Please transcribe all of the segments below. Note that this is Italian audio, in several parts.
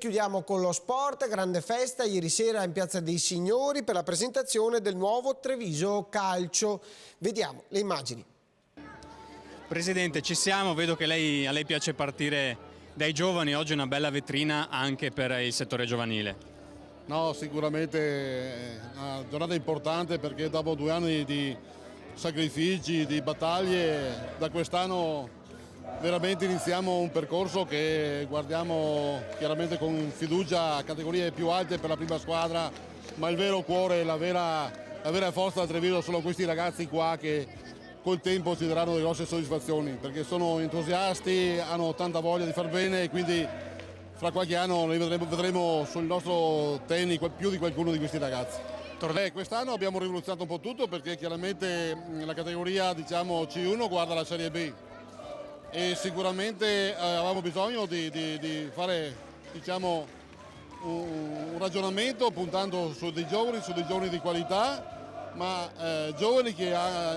chiudiamo con lo sport, grande festa ieri sera in Piazza dei Signori per la presentazione del nuovo Treviso Calcio. Vediamo le immagini. Presidente, ci siamo, vedo che a lei piace partire dai giovani, oggi è una bella vetrina anche per il settore giovanile. No, sicuramente è una giornata importante perché dopo 2 anni di sacrifici, di battaglie, da quest'anno veramente iniziamo un percorso che guardiamo chiaramente con fiducia a categorie più alte per la prima squadra, ma il vero cuore, la vera forza da Treviso sono questi ragazzi qua che col tempo ci daranno delle grosse soddisfazioni perché sono entusiasti, hanno tanta voglia di far bene e quindi fra qualche anno noi vedremo sul nostro tennis più di qualcuno di questi ragazzi. Quest'anno abbiamo rivoluzionato un po' tutto perché chiaramente la categoria C1 guarda la Serie B e sicuramente avevamo bisogno di fare un ragionamento puntando su dei giovani di qualità, ma giovani che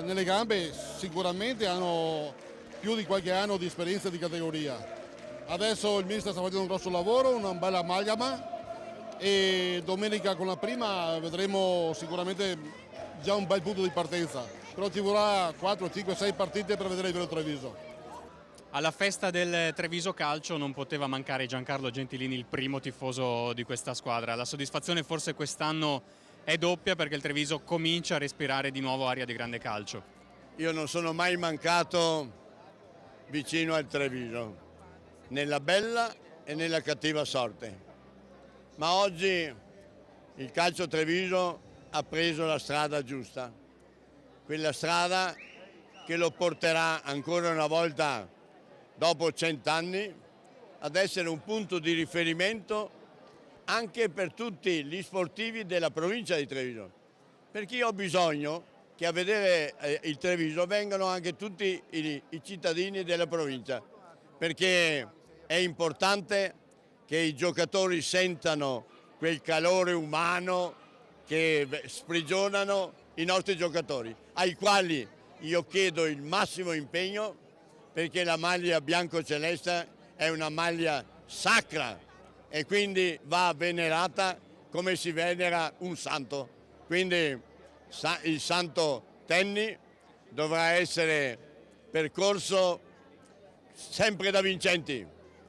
nelle gambe sicuramente hanno più di qualche anno di esperienza di categoria. Adesso il mister sta facendo un grosso lavoro, una bella amalgama e domenica con la prima vedremo sicuramente già un bel punto di partenza, però ci vorrà 4, 5, 6 partite per vedere il vero Treviso. Alla festa del Treviso Calcio non poteva mancare Giancarlo Gentilini, il primo tifoso di questa squadra. La soddisfazione forse quest'anno è doppia perché il Treviso comincia a respirare di nuovo aria di grande calcio. Io non sono mai mancato vicino al Treviso, nella bella e nella cattiva sorte. Ma oggi il calcio Treviso ha preso la strada giusta, quella strada che lo porterà ancora una volta, dopo 100 anni, ad essere un punto di riferimento anche per tutti gli sportivi della provincia di Treviso. Perché io ho bisogno che a vedere il Treviso vengano anche tutti i cittadini della provincia, perché è importante che i giocatori sentano quel calore umano che sprigionano i nostri giocatori, ai quali io chiedo il massimo impegno perché la maglia bianco-celeste è una maglia sacra e quindi va venerata come si venera un santo. Quindi il santo tennis dovrà essere percorso sempre da vincenti.